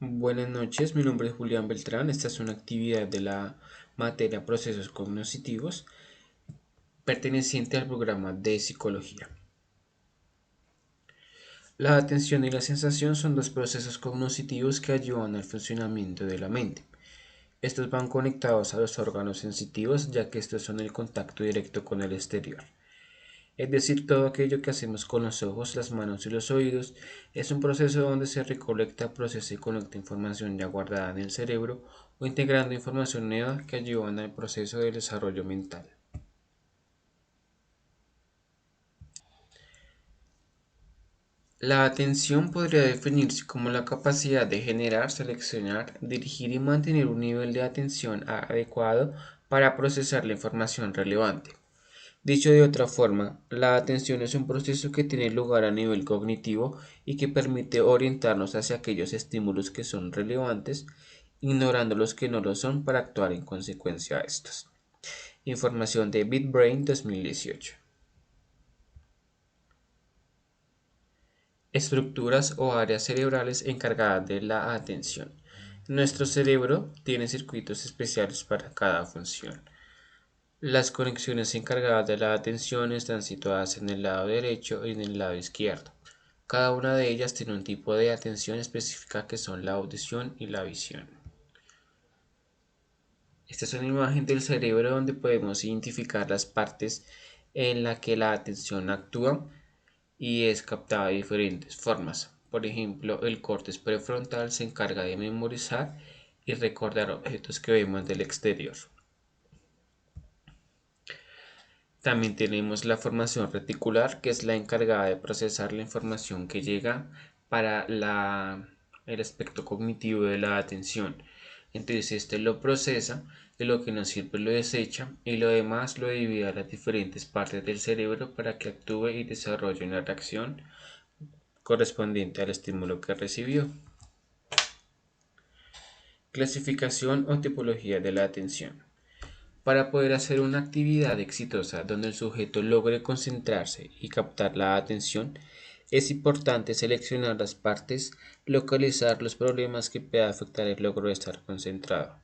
Buenas noches, mi nombre es Julián Beltrán. Esta es una actividad de la materia Procesos Cognitivos perteneciente al programa de Psicología. La atención y la sensación son dos procesos cognitivos que ayudan al funcionamiento de la mente. Estos van conectados a los órganos sensitivos, ya que estos son el contacto directo con el exterior. Es decir, todo aquello que hacemos con los ojos, las manos y los oídos es un proceso donde se recolecta, procesa y conecta información ya guardada en el cerebro o integrando información nueva que ayudan al proceso de desarrollo mental. La atención podría definirse como la capacidad de generar, seleccionar, dirigir y mantener un nivel de atención adecuado para procesar la información relevante. Dicho de otra forma, la atención es un proceso que tiene lugar a nivel cognitivo y que permite orientarnos hacia aquellos estímulos que son relevantes, ignorando los que no lo son para actuar en consecuencia a estos. Información de BitBrain 2018. Estructuras o áreas cerebrales encargadas de la atención. Nuestro cerebro tiene circuitos especiales para cada función. Las conexiones encargadas de la atención están situadas en el lado derecho y en el lado izquierdo. Cada una de ellas tiene un tipo de atención específica que son la audición y la visión. Esta es una imagen del cerebro donde podemos identificar las partes en las que la atención actúa y es captada de diferentes formas. Por ejemplo, el córtex prefrontal se encarga de memorizar y recordar objetos que vemos del exterior. También tenemos la formación reticular, que es la encargada de procesar la información que llega para el aspecto cognitivo de la atención. Entonces, este lo procesa, de lo que nos sirve lo desecha y lo demás lo divide a las diferentes partes del cerebro para que actúe y desarrolle una reacción correspondiente al estímulo que recibió. Clasificación o tipología de la atención. Para poder hacer una actividad exitosa donde el sujeto logre concentrarse y captar la atención, es importante seleccionar las partes, localizar los problemas que puedan afectar el logro de estar concentrado,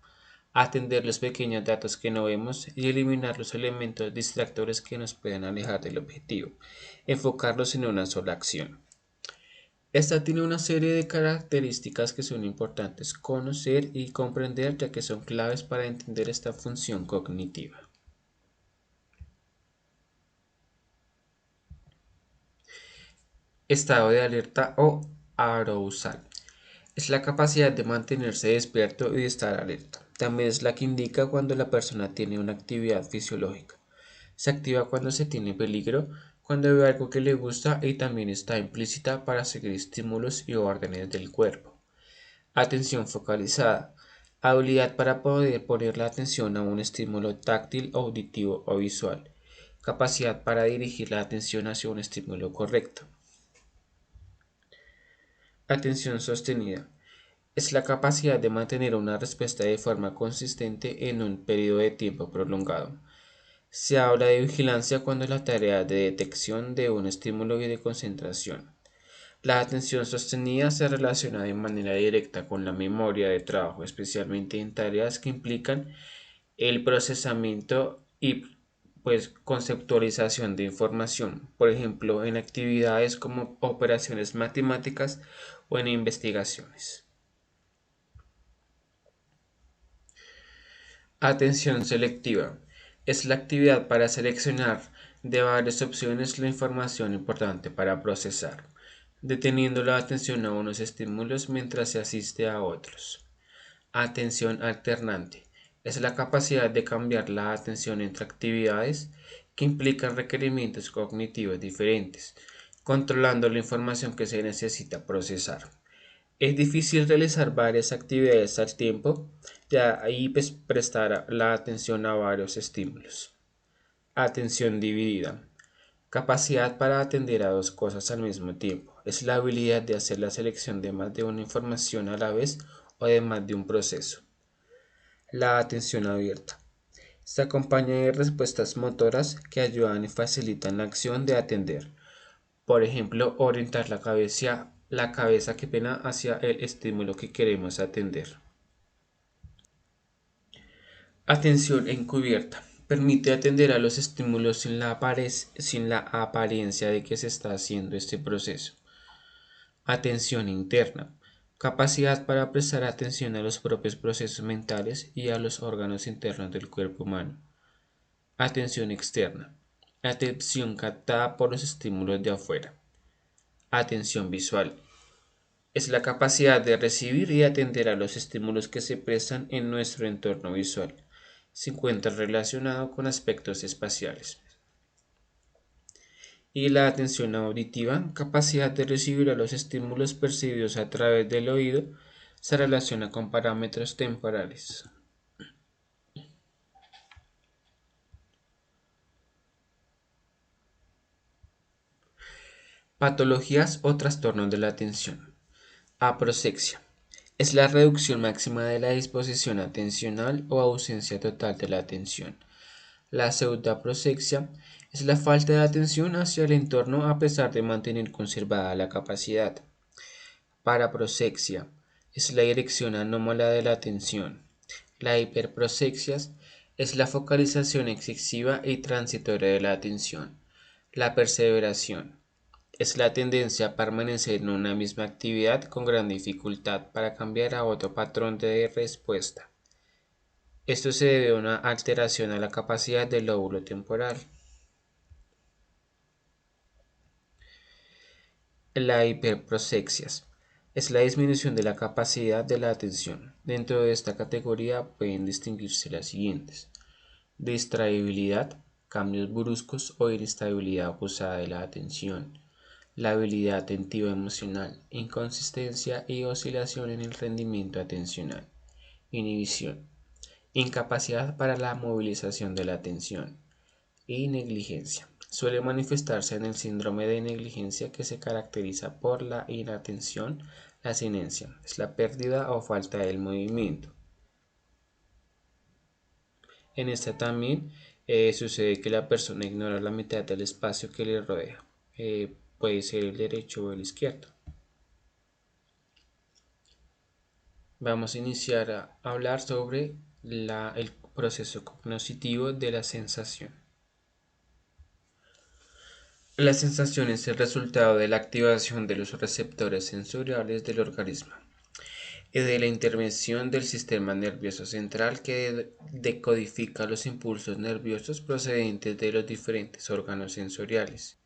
atender los pequeños datos que no vemos y eliminar los elementos distractores que nos puedan alejar del objetivo, enfocarlos en una sola acción. Esta tiene una serie de características que son importantes conocer y comprender, ya que son claves para entender esta función cognitiva. Estado de alerta o arousal. Es la capacidad de mantenerse despierto y de estar alerta. También es la que indica cuando la persona tiene una actividad fisiológica. Se activa cuando se tiene peligro, cuando ve algo que le gusta y también está implícita para seguir estímulos y órdenes del cuerpo. Atención focalizada. Habilidad para poder poner la atención a un estímulo táctil, auditivo o visual. Capacidad para dirigir la atención hacia un estímulo correcto. Atención sostenida. Es la capacidad de mantener una respuesta de forma consistente en un periodo de tiempo prolongado. Se habla de vigilancia cuando la tarea de detección de un estímulo y de concentración. La atención sostenida se relaciona de manera directa con la memoria de trabajo, especialmente en tareas que implican el procesamiento y conceptualización de información, por ejemplo, en actividades como operaciones matemáticas o en investigaciones. Atención selectiva. Es la actividad para seleccionar de varias opciones la información importante para procesar, deteniendo la atención a unos estímulos mientras se asiste a otros. Atención alternante. Es la capacidad de cambiar la atención entre actividades que implican requerimientos cognitivos diferentes, controlando la información que se necesita procesar. Es difícil realizar varias actividades al tiempo, ya ahí prestar la atención a varios estímulos. Atención dividida. Capacidad para atender a dos cosas al mismo tiempo. Es la habilidad de hacer la selección de más de una información a la vez o de más de un proceso. La atención abierta. Se acompaña de respuestas motoras que ayudan y facilitan la acción de atender. Por ejemplo, orientar la cabeza, que pena, hacia el estímulo que queremos atender. Atención encubierta. Permite atender a los estímulos sin la apariencia de que se está haciendo este proceso. Atención interna. Capacidad para prestar atención a los propios procesos mentales y a los órganos internos del cuerpo humano. Atención externa. Atención captada por los estímulos de afuera. Atención visual. Es la capacidad de recibir y atender a los estímulos que se prestan en nuestro entorno visual. Se encuentra relacionado con aspectos espaciales. Y la atención auditiva, capacidad de recibir a los estímulos percibidos a través del oído, se relaciona con parámetros temporales. Patologías o trastornos de la atención. Aproxia. Es la reducción máxima de la disposición atencional o ausencia total de la atención. La pseudoaproxia es la falta de atención hacia el entorno a pesar de mantener conservada la capacidad. Paraproxia es la dirección anómala de la atención. La hiperproxia es la focalización excesiva y transitoria de la atención. La perseveración es la tendencia a permanecer en una misma actividad con gran dificultad para cambiar a otro patrón de respuesta. Esto se debe a una alteración a la capacidad del lóbulo temporal. La hiperproxia es la disminución de la capacidad de la atención. Dentro de esta categoría pueden distinguirse las siguientes: distraibilidad, cambios bruscos o inestabilidad acusada de la atención, la habilidad atentiva emocional, inconsistencia y oscilación en el rendimiento atencional, inhibición, incapacidad para la movilización de la atención y negligencia. Suele manifestarse en el síndrome de negligencia, que se caracteriza por la inatención. La sinencia es la pérdida o falta del movimiento. En esta también sucede que la persona ignora la mitad del espacio que le rodea. Puede ser el derecho o el izquierdo. Vamos a iniciar a hablar sobre el proceso cognitivo de la sensación. La sensación es el resultado de la activación de los receptores sensoriales del organismo y de la intervención del sistema nervioso central, que decodifica los impulsos nerviosos procedentes de los diferentes órganos sensoriales.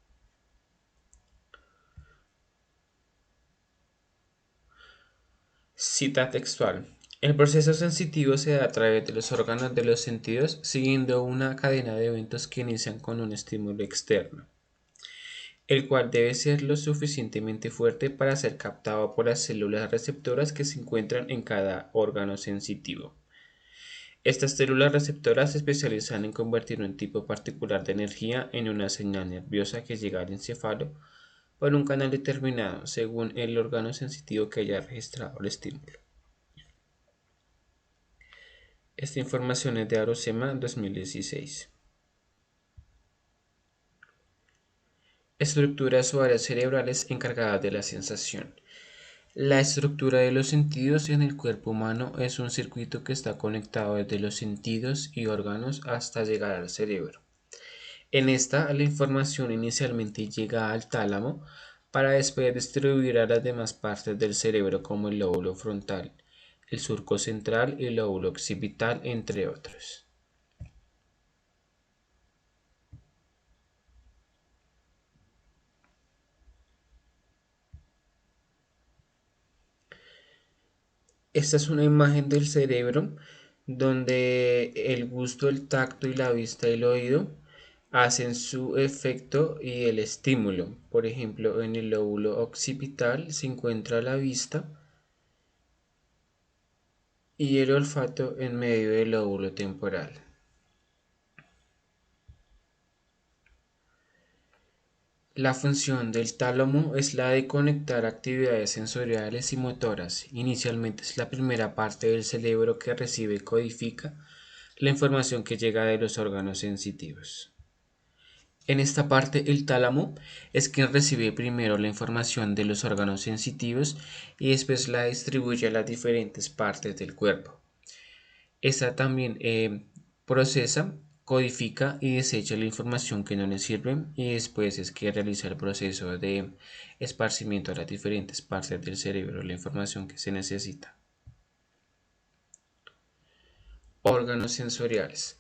Cita textual. El proceso sensitivo se da a través de los órganos de los sentidos, siguiendo una cadena de eventos que inician con un estímulo externo, el cual debe ser lo suficientemente fuerte para ser captado por las células receptoras que se encuentran en cada órgano sensitivo. Estas células receptoras se especializan en convertir un tipo particular de energía en una señal nerviosa que llega al encéfalo por un canal determinado, según el órgano sensitivo que haya registrado el estímulo. Esta información es de Arocema 2016. Estructuras o áreas cerebrales encargadas de la sensación. La estructura de los sentidos en el cuerpo humano es un circuito que está conectado desde los sentidos y órganos hasta llegar al cerebro. En esta, la información inicialmente llega al tálamo para después distribuir a las demás partes del cerebro, como el lóbulo frontal, el surco central y el lóbulo occipital, entre otros. Esta es una imagen del cerebro donde el gusto, el tacto y la vista y el oído hacen su efecto y el estímulo. Por ejemplo, en el lóbulo occipital se encuentra la vista y el olfato en medio del lóbulo temporal. La función del tálamo es la de conectar actividades sensoriales y motoras. Inicialmente es la primera parte del cerebro que recibe y codifica la información que llega de los órganos sensitivos. En esta parte, el tálamo es quien recibe primero la información de los órganos sensitivos y después la distribuye a las diferentes partes del cuerpo. Esta también procesa, codifica y desecha la información que no le sirve y después es que realiza el proceso de esparcimiento a las diferentes partes del cerebro, la información que se necesita. Órganos sensoriales.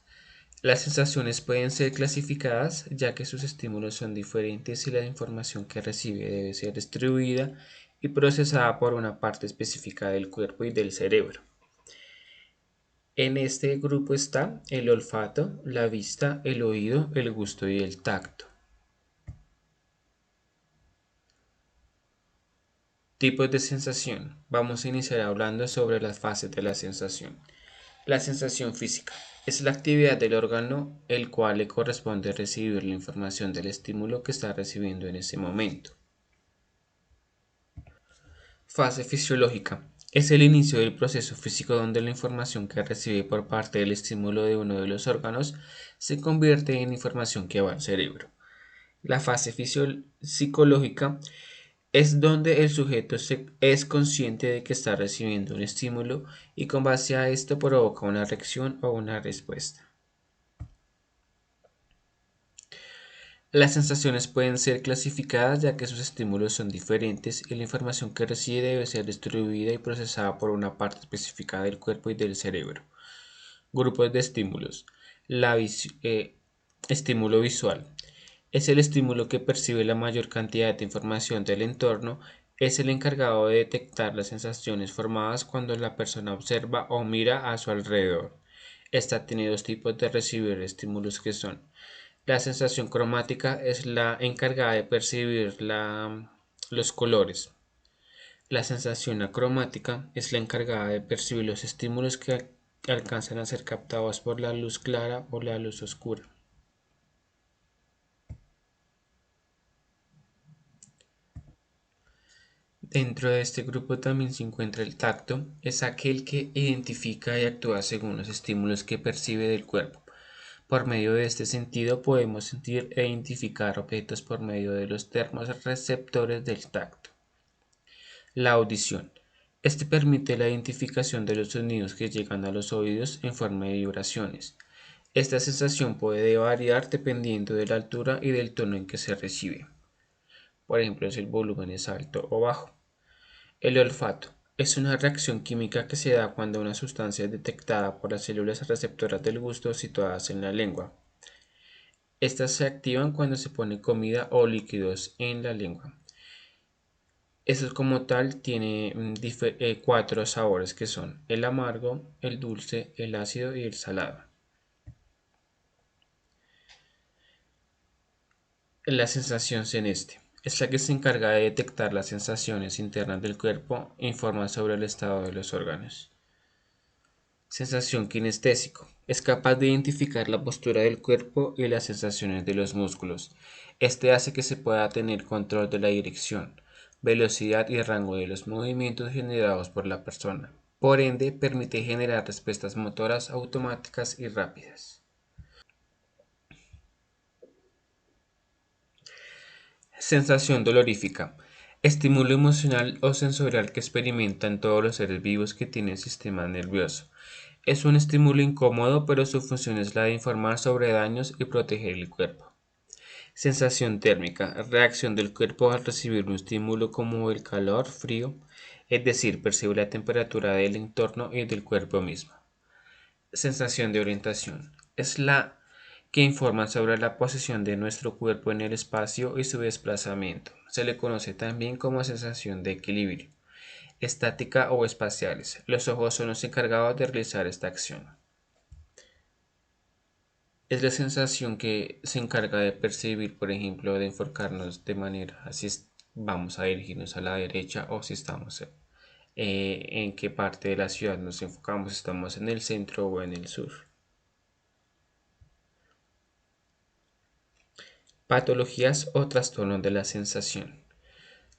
Las sensaciones pueden ser clasificadas ya que sus estímulos son diferentes y la información que recibe debe ser distribuida y procesada por una parte específica del cuerpo y del cerebro. En este grupo está el olfato, la vista, el oído, el gusto y el tacto. Tipos de sensación. Vamos a iniciar hablando sobre las fases de la sensación. La sensación física es la actividad del órgano el cual le corresponde recibir la información del estímulo que está recibiendo en ese momento. Fase fisiológica. Es el inicio del proceso físico donde la información que recibe por parte del estímulo de uno de los órganos se convierte en información que va al cerebro. La fase psicológica es donde el sujeto es consciente de que está recibiendo un estímulo y con base a esto provoca una reacción o una respuesta. Las sensaciones pueden ser clasificadas ya que sus estímulos son diferentes y la información que recibe debe ser distribuida y procesada por una parte específica del cuerpo y del cerebro. Grupos de estímulos. Estímulo visual. Es el estímulo que percibe la mayor cantidad de información del entorno. Es el encargado de detectar las sensaciones formadas cuando la persona observa o mira a su alrededor. Esta tiene dos tipos de recibir estímulos que son: la sensación cromática es la encargada de percibir los colores. La sensación acromática es la encargada de percibir los estímulos que alcanzan a ser captados por la luz clara o la luz oscura. Dentro de este grupo también se encuentra el tacto, es aquel que identifica y actúa según los estímulos que percibe del cuerpo. Por medio de este sentido podemos sentir e identificar objetos por medio de los termorreceptores del tacto. La audición. Este permite la identificación de los sonidos que llegan a los oídos en forma de vibraciones. Esta sensación puede variar dependiendo de la altura y del tono en que se recibe. Por ejemplo, si el volumen es alto o bajo. El olfato. Es una reacción química que se da cuando una sustancia es detectada por las células receptoras del gusto situadas en la lengua. Estas se activan cuando se pone comida o líquidos en la lengua. Esto como tal tiene cuatro sabores que son el amargo, el dulce, el ácido y el salado. La sensación celeste es la que se encarga de detectar las sensaciones internas del cuerpo e informa sobre el estado de los órganos. Sensación kinestésico. Es capaz de identificar la postura del cuerpo y las sensaciones de los músculos. Este hace que se pueda tener control de la dirección, velocidad y rango de los movimientos generados por la persona. Por ende, permite generar respuestas motoras automáticas y rápidas. Sensación dolorífica. Estímulo emocional o sensorial que experimentan todos los seres vivos que tienen sistema nervioso. Es un estímulo incómodo, pero su función es la de informar sobre daños y proteger el cuerpo. Sensación térmica. Reacción del cuerpo al recibir un estímulo como el calor, frío, es decir, percibe la temperatura del entorno y del cuerpo mismo. Sensación de orientación. Es la que informa sobre la posición de nuestro cuerpo en el espacio y su desplazamiento. Se le conoce también como sensación de equilibrio, estática o espaciales. Los ojos son los encargados de realizar esta acción. Es la sensación que se encarga de percibir, por ejemplo, de enfocarnos de manera si vamos a dirigirnos a la derecha o si estamos en qué parte de la ciudad nos enfocamos, estamos en el centro o en el sur. Patologías o trastornos de la sensación.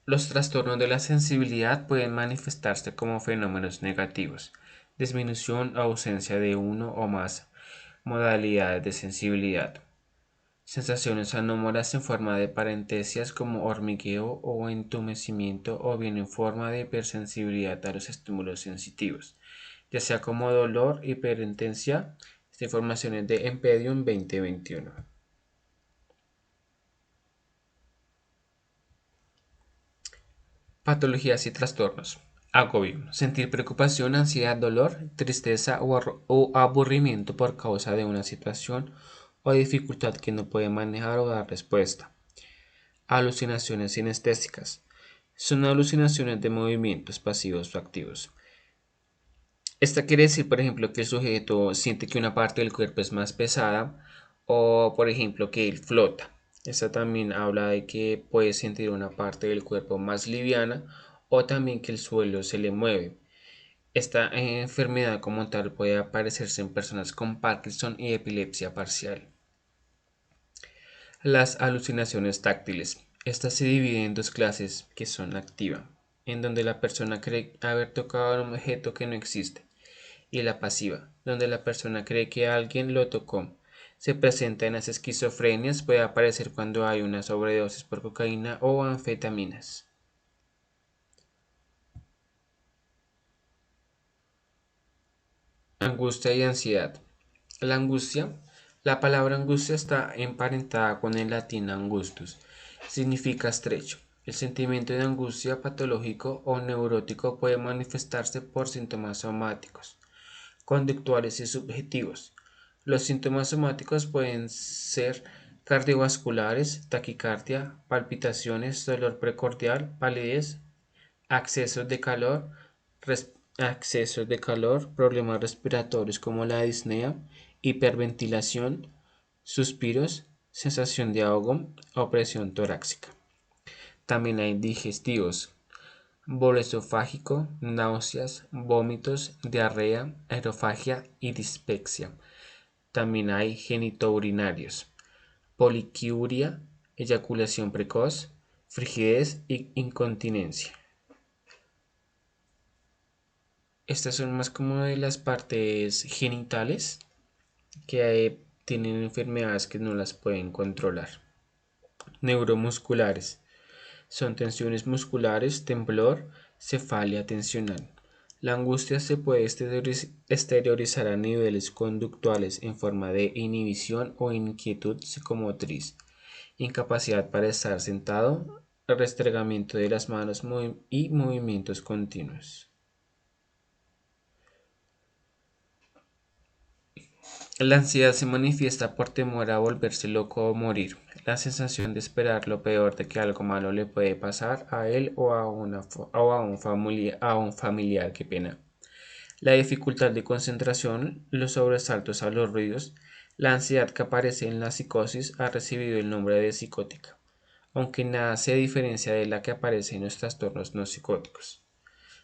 Los trastornos de la sensibilidad pueden manifestarse como fenómenos negativos, disminución o ausencia de uno o más modalidades de sensibilidad. sensaciones anómalas en forma de parestesias como hormigueo o entumecimiento o bien en forma de hipersensibilidad a los estímulos sensitivos, ya sea como dolor, hiperentesia. Esta información es de Empedium 2021. Patologías y trastornos. Agobio. Sentir preocupación, ansiedad, dolor, tristeza o aburrimiento por causa de una situación o dificultad que no puede manejar o dar respuesta. Alucinaciones sinestésicas. Son alucinaciones de movimientos pasivos o activos. Esta quiere decir, por ejemplo, que el sujeto siente que una parte del cuerpo es más pesada o, por ejemplo, que él flota. Esta también habla de que puede sentir una parte del cuerpo más liviana o también que el suelo se le mueve. Esta enfermedad como tal puede aparecerse en personas con Parkinson y epilepsia parcial. Las alucinaciones táctiles. Estas se dividen en dos clases que son activa, en donde la persona cree haber tocado un objeto que no existe, y la pasiva, donde la persona cree que alguien lo tocó. Se presenta en las esquizofrenias, puede aparecer cuando hay una sobredosis por cocaína o anfetaminas. Angustia y ansiedad. La palabra angustia está emparentada con el latín angustus, significa estrecho. El sentimiento de angustia patológico o neurótico puede manifestarse por síntomas somáticos, conductuales y subjetivos. Los síntomas somáticos pueden ser cardiovasculares, taquicardia, palpitaciones, dolor precordial, palidez, accesos de calor, problemas respiratorios como la disnea, hiperventilación, suspiros, sensación de ahogo o presión torácica. También hay digestivos, bolo esofágico, náuseas, vómitos, diarrea, aerofagia y dispepsia. También hay genitourinarios, poliquiuria, eyaculación precoz, frigidez y incontinencia. Estas son más como de las partes genitales que tienen enfermedades que no las pueden controlar. Neuromusculares. Son tensiones musculares, temblor, cefalia tensional. La angustia se puede exteriorizar a niveles conductuales en forma de inhibición o inquietud psicomotriz, incapacidad para estar sentado, restregamiento de las manos y movimientos continuos. La ansiedad se manifiesta por temor a volverse loco o morir, la sensación de esperar lo peor de que algo malo le puede pasar a él o a un familiar, qué pena. La dificultad de concentración, los sobresaltos a los ruidos, la ansiedad que aparece en la psicosis ha recibido el nombre de psicótica, aunque nada se diferencia de la que aparece en los trastornos no psicóticos.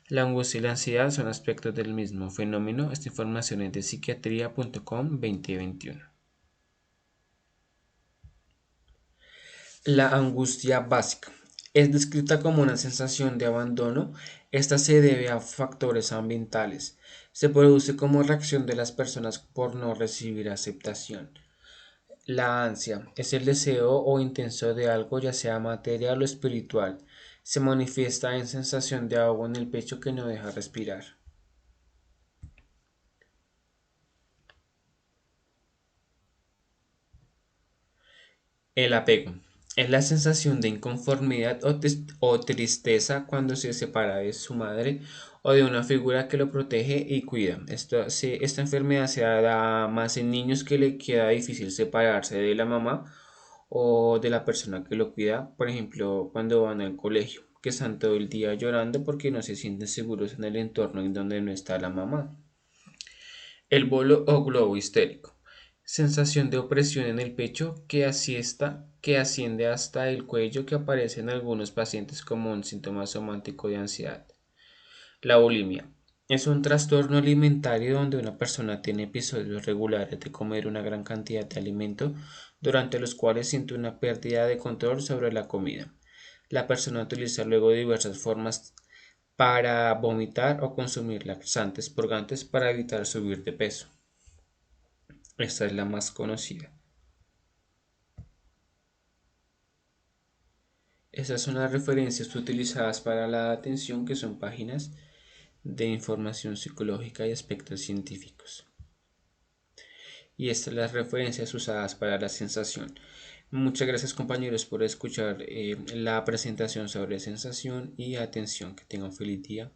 La angustia y la ansiedad son aspectos del mismo fenómeno. Esta información es de psiquiatría.com 2021. La angustia básica es descrita como una sensación de abandono. Esta se debe a factores ambientales. Se produce como reacción de las personas por no recibir aceptación. La ansia es el deseo o intenso de algo, ya sea material o espiritual. Se manifiesta en sensación de ahogo en el pecho que no deja respirar. El apego es la sensación de inconformidad o tristeza cuando se separa de su madre o de una figura que lo protege y cuida. Esta enfermedad se da más en niños que le queda difícil separarse de la mamá o de la persona que lo cuida, por ejemplo, cuando van al colegio, que están todo el día llorando porque no se sienten seguros en el entorno en donde no está la mamá. El bolo o globo histérico. Sensación de opresión en el pecho que asciende hasta el cuello, que aparece en algunos pacientes como un síntoma somático de ansiedad. La bulimia. Es un trastorno alimentario donde una persona tiene episodios regulares de comer una gran cantidad de alimento, durante los cuales siente una pérdida de control sobre la comida. La persona utiliza luego diversas formas para vomitar o consumir laxantes purgantes para evitar subir de peso. Esta es la más conocida. Esas son las referencias utilizadas para la atención, que son páginas de información psicológica y aspectos científicos. Y estas son las referencias usadas para la sensación. Muchas gracias, compañeros, por escuchar la presentación sobre sensación y atención. Que tengan un feliz día.